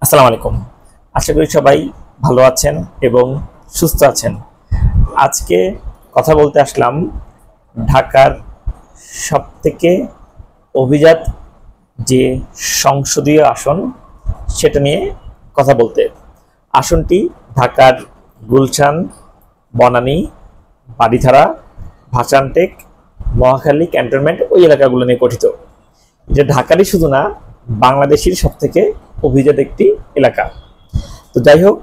আসসালামু আলাইকুম। আশা করি সবাই ভালো আছেন এবং সুস্থ আছেন। আজকে কথা বলতে আসলাম ঢাকার সবথেকে অভিজাত যে সংসদীয় আসন সেটা নিয়ে কথা বলতে। আসনটি ঢাকার গুলশান, বনানী, বারিধারা, ভাসানটেক, মহাখালী ক্যান্টনমেন্ট ওই এলাকাগুলো নিয়ে গঠিত। এটা ঢাকারই শুধু না, বাংলাদেশের সবথেকে অভিজাত একটি এলাকা। তো যাই হোক,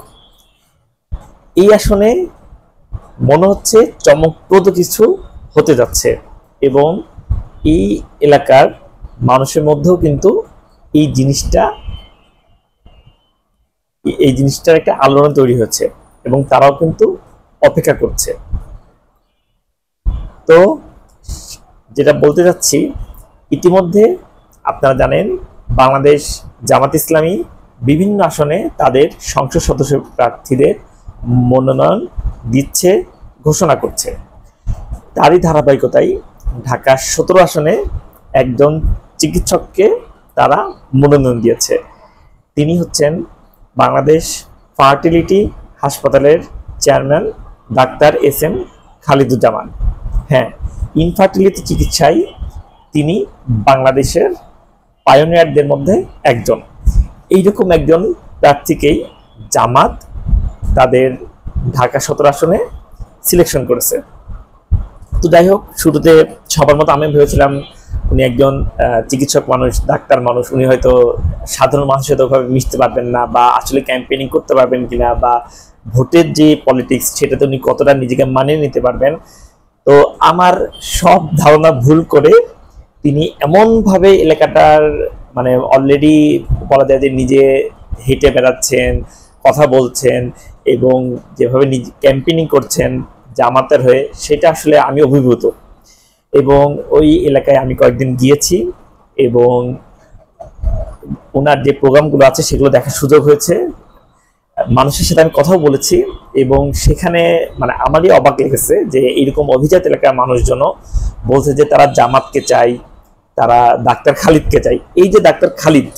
এই আসনে মনে হচ্ছে চমকপ্রদ কিছু হতে যাচ্ছে এবং এই এলাকার মানুষের মধ্যেও কিন্তু এই জিনিসটার একটা আলোড়ন তৈরি হচ্ছে এবং তারাও কিন্তু অপেক্ষা করছে। তো যেটা বলতে চাচ্ছি, ইতিমধ্যে আপনারা জানেন বাংলাদেশ জামাত ইসলামী বিভিন্ন আসনে তাদের সংসদ সদস্য প্রার্থীদের মনোনয়ন দিচ্ছে, ঘোষণা করছে। তারই ধারাবাহিকতায় ঢাকা 17 আসনে একজন চিকিৎসককে তারা মনোনয়ন দিয়েছে। তিনি হচ্ছেন বাংলাদেশ ফার্টিলিটি হাসপাতালের চেয়ারম্যান ডাক্তার এস.এম. খালিদুজ্জামান। হ্যাঁ, ইনফার্টিলিটি চিকিৎসায় তিনি বাংলাদেশের পায়োনিয়ারদের মধ্যে একজন। এইরকম একজন প্রার্থীকেই জামাত তাদের ঢাকা 17 আসনে সিলেকশন করেছে। তো যাই হোক, শুরুতে সবার মতো আমি ভেবেছিলাম উনি একজন চিকিৎসক মানুষ, ডাক্তার মানুষ, উনি হয়তো সাধারণ মানুষের সাথে ওভাবে মিশতে পারবেন না বা আসলে ক্যাম্পেইনিং করতে পারবেন কিনা বা ভোটের যে পলিটিক্স সেটাতে উনি কতটা নিজেকে মানিয়ে নিতে পারবেন। তো আমার সব ধারণা ভুল করে তিনি এমনভাবে এলাকাটার মানে অলরেডি বলা যায় যে নিজে হেঁটে বেড়াচ্ছেন, কথা বলছেন এবং যেভাবে নিজে ক্যাম্পেইনিং করছেন জামাতের হয়ে, সেটা আসলে আমি অভিভূত। এবং ওই এলাকায় আমি কয়েকদিন গিয়েছি এবং ওনার যে প্রোগ্রামগুলো আছে সেগুলো দেখার সুযোগ হয়েছে। মানুষের সাথে আমি কথাও বলেছি এবং সেখানে মানে আমারই অবাক লেগেছে যে এরকম অভিজাত এলাকার মানুষজন বলছে যে তারা জামাতকে চাই, তারা ডাক্তার খালিদকে চাই। এই যে ডাক্তার খালিদ,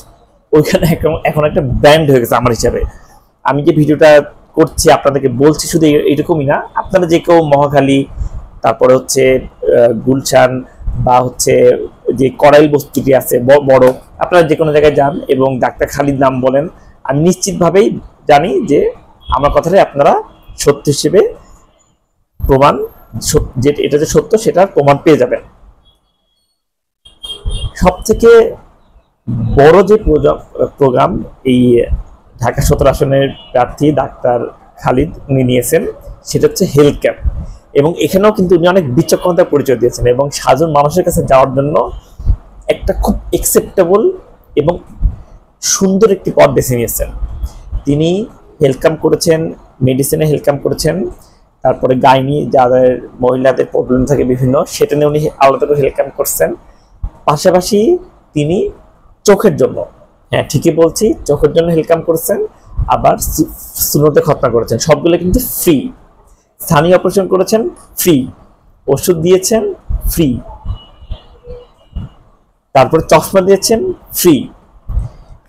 ওইখানে এখন একটা ব্র্যান্ড হয়ে গেছে আমার হিসাবে। আমি যে ভিডিওটা করছি আপনাদেরকে বলছি শুধু এইরকমই না, আপনারা যে কেউ মহাখালী, তারপরে হচ্ছে গুলশান বা হচ্ছে যে করাইল বস্তিটি আছে বড়, আপনারা যে কোনো জায়গায় যান এবং ডাক্তার খালিদ নাম বলেন, আমি নিশ্চিতভাবেই জানি যে আমার কথাটাই আপনারা সত্য হিসেবে প্রমাণ, যে এটা যে সত্য সেটার প্রমাণ পেয়ে যাবেন। সব থেকে বড় যে প্রোগ্রাম এই ঢাকা 17 আসনের প্রার্থী ডাক্তার খালিদ উনি নিয়েছেন সেটা হচ্ছে হেলথ ক্যাম্প। এবং এখানেও কিন্তু উনি অনেক বিচক্ষণতার পরিচয় দিয়েছেন এবং সাধারণ মানুষের কাছে যাওয়ার জন্য একটা খুব অ্যাকসেপ্টেবল এবং সুন্দর একটি পথ বেছে নিয়েছেন। তিনি হেলথ ক্যাম্প করেছেন, মেডিসিনে হেলথ ক্যাম্প করেছেন, তারপরে গাইনি যাদের মহিলাদের প্রবলেম থাকে বিভিন্ন, সেটা নিয়ে উনি আলাদা করে হেলথ ক্যাম্প করছেন। পাশাপাশি তিনি চোখের জন্য, হ্যাঁ ঠিকই বলছি, চোখের জন্য হেলথ ক্যাম্প করেছেন, আবার সুন্নতে খতনা করেছেন। সবগুলো কিন্তু ফ্রি। স্থানীয় অপারেশন করেছেন ফ্রি, ওষুধ দিয়েছেন ফ্রি, তারপরে চশমা দিয়েছেন ফ্রি।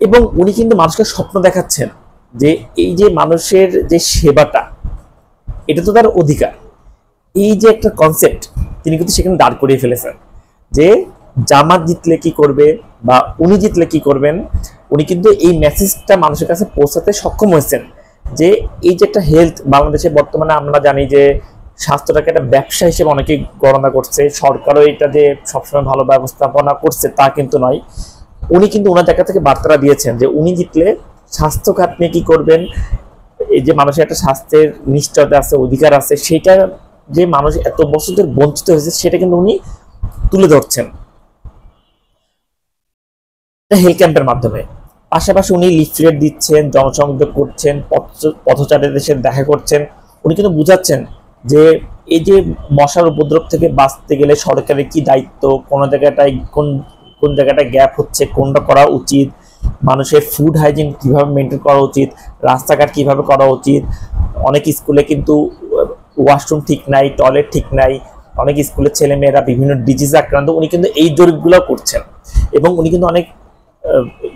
এবং উনি কিন্তু মানুষকে স্বপ্ন দেখাচ্ছেন যে এই যে মানুষের যে সেবাটা, এটা তো তার অধিকার। এই যে একটা কনসেপ্ট তিনি কিন্তু সেখানে দাঁড় করিয়ে ফেলেছেন যে জামাত জিতলে কি করবে বা উনি জিতলে কি করবেন। উনি কিন্তু এই মেসেজটা মানুষের কাছে পৌঁছাতে সক্ষম হয়েছেন যে এই যে একটা হেলথ, বাংলাদেশে বর্তমানে আমরা জানি যে স্বাস্থ্যটাকে একটা ব্যবসা হিসেবে অনেকেই গণনা করছে, সরকারও এটা যে সবসময় ভালো ব্যবস্থাপনা করছে তা কিন্তু নয়। উনি কিন্তু ওনার জায়গা থেকে বার্তাটা দিয়েছেন যে উনি জিতলে স্বাস্থ্য খাত নিয়ে কি করবেন, এই যে মানুষের একটা স্বাস্থ্যের নিশ্চয়তা আছে, অধিকার আছে, সেটা যে মানুষ এত বছর ধরে বঞ্চিত হয়েছে সেটা কিন্তু উনি তুলে ধরছেন হেলথ ক্যাম্পের মাধ্যমে। পাশাপাশি উনি লিফলেট দিচ্ছেন, জনসংযোগ করছেন, পথচারীদের সাথে দেখা করছেন। উনি কিন্তু বুঝাচ্ছেন যে এই যে মশার উপদ্রব থেকে বাঁচতে গেলে সরকারের কি দায়িত্ব, কোন জায়গাটায় কোন জায়গাটায় গ্যাপ হচ্ছে, কোনটা করা উচিত, মানুষের ফুড হাইজিন কিভাবে মেনটেন করা উচিত, রাস্তাঘাট কিভাবে করা উচিত। অনেক স্কুলে কিন্তু ওয়াশরুম ঠিক নাই, টয়লেট ঠিক নাই, অনেক স্কুলের ছেলেমেয়েরা বিভিন্ন ডিজিজে আক্রান্ত। উনি কিন্তু এই জরিপগুলো করছেন এবং উনি কিন্তু অনেক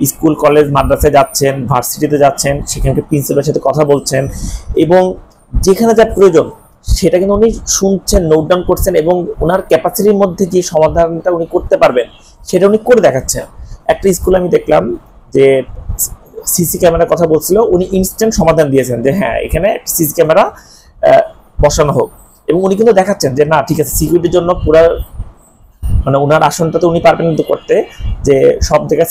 স্কুল কলেজ মাদ্রাসায় যাচ্ছেন, ভার্সিটিতে যাচ্ছেন, সেখানকার প্রিন্সিপালের সাথে কথা বলছেন এবং যেখানে যা প্রয়োজন সেটা কিন্তু উনি শুনছেন, নোট ডাউন করছেন এবং ওনার ক্যাপাসিটির মধ্যে যে সমাধানটা উনি করতে পারবেন সেটা উনি করে দেখাচ্ছেন। একটা স্কুলে আমি দেখলাম যে সিসি ক্যামেরার কথা বলছিল, উনি ইনস্ট্যান্ট সমাধান দিয়েছেন যে হ্যাঁ এখানে সিসি ক্যামেরা বসানো হোক, এবং উনি কিন্তু দেখাচ্ছেন যে না ঠিক আছে, সিকিউরিটির জন্য পুরো মানে ওনার আসনটা তো উনি পারবেন কিন্তু করতে, যে সব জায়গায়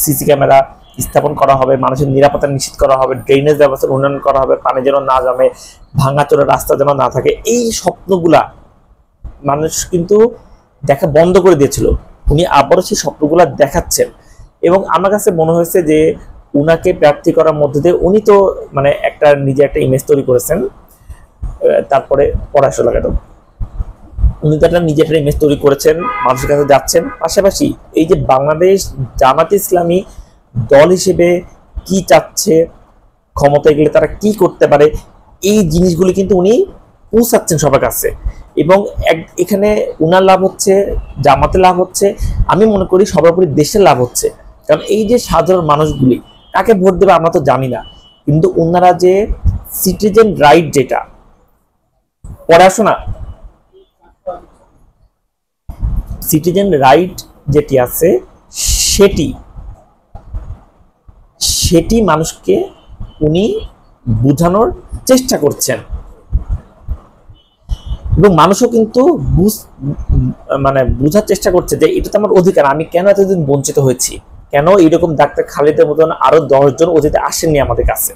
সিসি ক্যামেরা স্থাপন করা হবে, মানুষের নিরাপত্তা নিশ্চিত করা হবে, ড্রেনেজ ব্যবস্থার উন্নয়ন করা হবে, পানি যেন না জমে, ভাঙাচোরা রাস্তা যেন না থাকে। এই স্বপ্নগুলা মানুষ কিন্তু দেখা বন্ধ করে দিয়েছিল, উনি আবারও সেই স্বপ্নগুলা দেখাচ্ছেন। এবং আমার কাছে মনে হয়েছে যে উনাকে প্রার্থী করার মধ্যে দিয়ে উনি তো মানে একটা নিজে একটা ইমেজ তৈরি করেছেন, তারপরে পড়াশোনা লাগাতো, উনি তো একটা নিজের একটা ইমেজ তৈরি করেছেন, মানুষের কাছে যাচ্ছেন। পাশাপাশি এই যে বাংলাদেশ জামাত ইসলামী দল হিসেবে কি চাচ্ছে, ক্ষমতায় গেলে তারা কি করতে পারে, এই জিনিসগুলি কিন্তু উনি পৌঁছাচ্ছেন সবার কাছে। এবং এখানে উনার লাভ হচ্ছে, জামাতের লাভ হচ্ছে, আমি মনে করি সর্বোপরি দেশের লাভ হচ্ছে। কারণ এই যে সাধারণ মানুষগুলি কাকে ভোট দেবে আমরা তো জানি না, কিন্তু ওনারা যে সিটিজেন রাইট, যেটা পড়াশোনা সিটিজেন রাইট যেটি আছে সেটি মানুষকে উনি বোঝানোর চেষ্টা করছেন, এবং মানুষও কিন্তু বোঝার চেষ্টা করছে যে এটা তো আমার অধিকার, আমি কেন এতদিন বঞ্চিত হয়েছি, কেন এইরকম ডাক্তার খালিদের মতন আরো 10 জন অতিথি আসেননি আমাদের কাছে।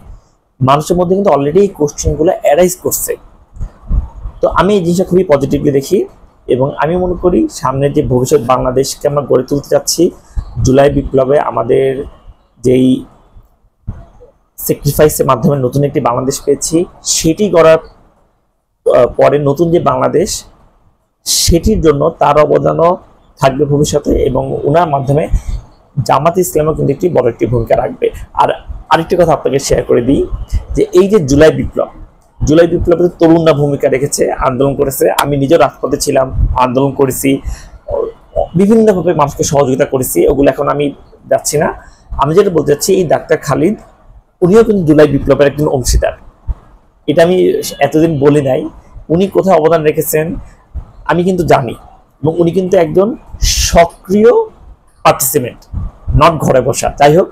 মানুষের মধ্যে কিন্তু অলরেডি এই কোশ্চেনগুলো অ্যারাইজ করছে। তো আমি এই জিনিসটা খুবই পজিটিভলি দেখি, এবং আমি মনে করি সামনের যে ভবিষ্যৎ বাংলাদেশকে আমরা গড়ে তুলতে যাচ্ছি, জুলাই বিপ্লবে আমাদের যেই স্যাক্রিফাইসের মাধ্যমে নতুন একটি বাংলাদেশ পেয়েছি, সেটি গড়ার পরে নতুন যে বাংলাদেশ, সেটির জন্য তার অবদানও থাকবে ভবিষ্যতে, এবং ওনার মাধ্যমে জামাত ইসলামও কিন্তু একটি বড় একটি ভূমিকা রাখবে। আর আরেকটি কথা আপনাকে শেয়ার করে দিই, যে এই যে জুলাই বিপ্লবে তরুণরা ভূমিকা রেখেছে, আন্দোলন করেছে, আমি নিজেও রাজপথে ছিলাম, আন্দোলন করেছি, বিভিন্নভাবে মানুষকে সহযোগিতা করেছি, ওগুলো এখন আমি যাচ্ছি না। আমি যেটা বলতে চাচ্ছি, এই ডাক্তার খালিদ উনিও কিন্তু জুলাই বিপ্লবের একজন অংশীদার, এটা আমি এতদিন বলি নাই। উনি কোথায় অবদান রেখেছেন আমি কিন্তু জানি, এবং উনি কিন্তু একজন সক্রিয় পার্টিসিপেন্ট, নট ঘরে বসা। যাই হোক,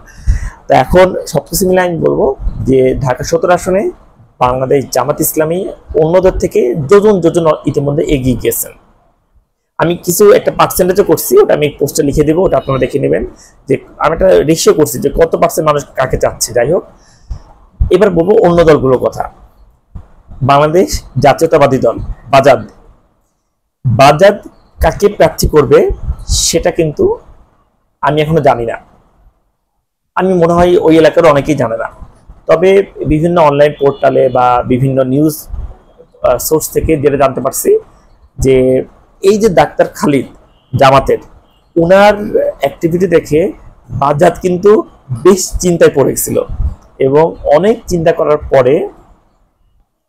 তো এখন সবকিছু মিলে আমি বলবো যে ঢাকা 17 আসনে বাংলাদেশ জামাত ইসলামী অন্যদের থেকে যোজন ইতিমধ্যে এগিয়ে গিয়েছেন। আমি কিছু একটা পার্সেন্টেজও করছি, ওটা আমি পোস্টে লিখে দেবো, ওটা আপনারা দেখে নেবেন, যে আমি একটা রেশিও করছি যে কত পার্সেন্ট মানুষ কাকে চাচ্ছে। যাই হোক, এবার বলবো অন্য দলগুলোর কথা। বাংলাদেশ জাতীয়তাবাদী দল বাজাদ কাকে প্রার্থী করবে সেটা কিন্তু আমি এখনো জানি না, আমি মনে হয় ওই এলাকার অনেকেই জানে না। তবে বিভিন্ন অনলাইন পোর্টালে বা বিভিন্ন নিউজ সোর্স থেকে যেটা জানতে পারছি, যে এই যে ডাক্তার খালিদ জামাতের, ওনার অ্যাক্টিভিটি দেখে বাজাদ কিন্তু বেশ চিন্তায় পড়ে গেছিল, এবং অনেক চিন্তা করার পরে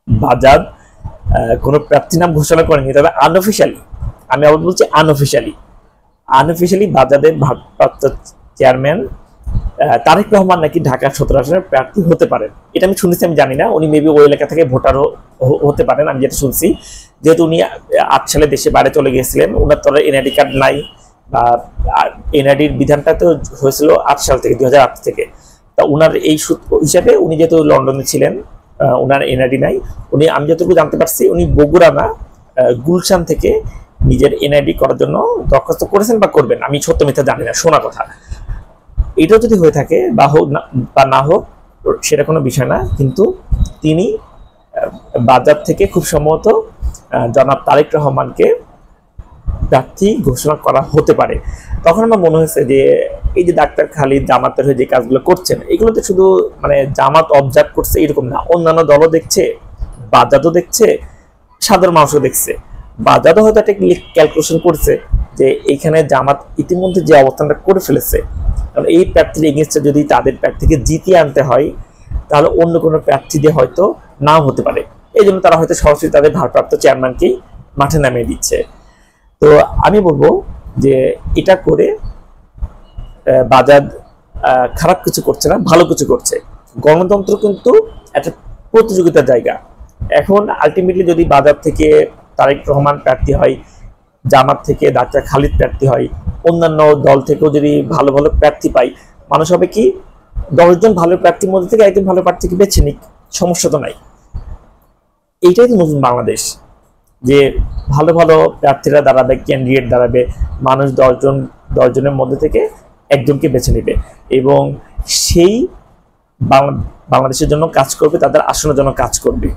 বাজাদ কোনো প্রার্থী নাম ঘোষণা করেনি, তবে আনঅফিশিয়ালি, আমি আবার বলছি আনঅফিশিয়ালি বাজাদের ভারপ্রাপ্ত চেয়ারম্যান তারেক রহমান নাকি ঢাকা 17 আসনের প্রার্থী হতে পারেন। এটা আমি শুনেছি, আমি জানি না, উনি মেবি ওই এলাকা থেকে ভোটারও হতে পারেন, আমি যেটা শুনছি। যেহেতু উনি 8 সালে দেশে বাইরে চলে গিয়েছিলেন, ওনার তো এনআইডি কার্ড নাই, বা এনআইডির বিধানটা তো হয়েছিল 8 সাল থেকে, 2008 থেকে। তা ওনার এই হিসাবে উনি যেহেতু লন্ডনে ছিলেন, ওনার এনআইডি নাই। উনি, আমি যতটুকু জানতে পারছি, উনি বগুড়া না গুলশান থেকে নিজের এনআইডি করার জন্য দরখাস্ত করেছেন বা করবেন, আমি সত্য মিথ্যা জানি না, শোনা কথা। এটাও যদি হয়ে থাকে বা হোক বা না হোক সেটা কোনো বিষয় না, কিন্তু তিনি বাজার থেকে খুব সম্ভবত জনাব তারেক রহমানকে প্রার্থী ঘোষণা করা হতে পারে। তখন আমার মনে হয়েছে যে এই যে ডাক্তার খালিদ জামাতের হয়ে যে কাজগুলো করছেন, এগুলোতে শুধু মানে জামাত অবজার্ভ করছে এরকম না, অন্যান্য দলও দেখছে, বাজারও দেখছে, সাধারণ মানুষও দেখছে। বাজারও হয়তো একটা ক্যালকুলেশন করছে যে এইখানে জামাত ইতিমধ্যে যে অবস্থানটা করে ফেলেছে, কারণ এই প্রার্থীর এগেইনস্টে যদি তাদের প্রার্থীকে জিতিয়ে আনতে হয়, তাহলে অন্য কোনো প্রার্থী দিয়ে হয়তো নাও হতে পারে। এই জন্য তারা হয়তো সরাসরি তাদের ভারপ্রাপ্ত চেয়ারম্যানকেই মাঠে নামিয়ে দিচ্ছে। তো আমি বলবো যে এটা করে বাজার খারাপ কিছু করছে না, ভালো কিছু করছে। গণতন্ত্র কিন্তু একটা প্রতিযোগিতার জায়গা। এখন আলটিমেটলি যদি বাজার থেকে তারেক রহমান প্রার্থী হয়, জামাত থেকে ডাক্তার খালিদ প্রার্থী হয়, অন্যান্য দল থেকেও যদি ভালো ভালো প্রার্থী পাই, মানুষ হবে কি 10 জন ভালো প্রার্থীর মধ্যে থেকে একজন ভালো প্রার্থীকে বেছে নিক, সমস্যা তো নাই। এইটাই তো নতুন বাংলাদেশ, যে ভালো ভালো প্রার্থীরা দাঁড়াবে, ক্যান্ডিডেট দাঁড়াবে, মানুষ 10 জনের মধ্যে থেকে একজনকে বেছে নেবে এবং সেই বাংলাদেশের জন্য কাজ করবে, তাদের আসনের জন্য কাজ করবে।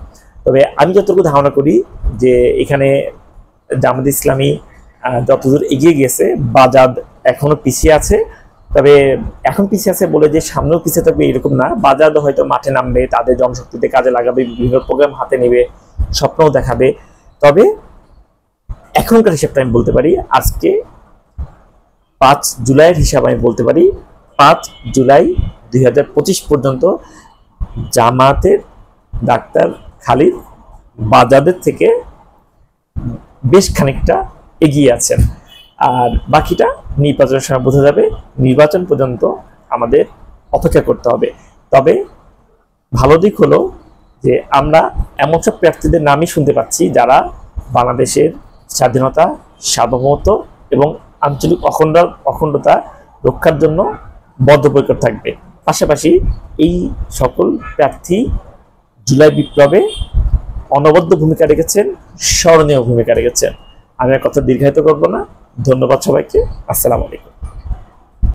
তবে আমি যতটুকু ধারণা করি যে এখানে জামাত ইসলামী যতদূর এগিয়ে গেছে, বাজাদ এখনো পিছিয়ে আছে। তবে এখন পিছিয়ে আছে বলে যে সামনেও পিছিয়ে থাকবে এরকম না। বাজাদ হয়তো মাঠে নামবে, তাদের জনশক্তিতে কাজে লাগাবে, বিভিন্ন প্রোগ্রাম হাতে নেবে, স্বপ্নও দেখাবে। তবে এখনকার হিসাবটা আমি বলতে পারি, আজকে 5 জুলাইয়ের হিসাব আমি বলতে পারি, 5 জুলাই 2025 পর্যন্ত জামাতের ডাক্তার খালিদ বাজাদের থেকে বেশ খানিকটা এগিয়ে আছেন। আর বাকিটা নির্বাচনের সময় বোঝা যাবে। নির্বাচন পর্যন্ত আমাদের অপেক্ষা করতে হবে। তবে ভালো দিক হলো যে আমরা এমন সব প্রার্থীদের নামই শুনতে পাচ্ছি যারা বাংলাদেশের স্বাধীনতা, সার্বভৌমত্ব এবং আঞ্চলিক অখণ্ডতা রক্ষার জন্য বদ্ধপরিকর থাকবে। পাশাপাশি এই সকল প্রার্থী জুলাই বিপ্লবে অনবদ্য ভূমিকা রেখেছেন, স্মরণীয় ভূমিকা রেখেছেন। আমি আর কথা দীর্ঘায়িত করব না। ধন্যবাদ সবাইকে। আসসালামু আলাইকুম।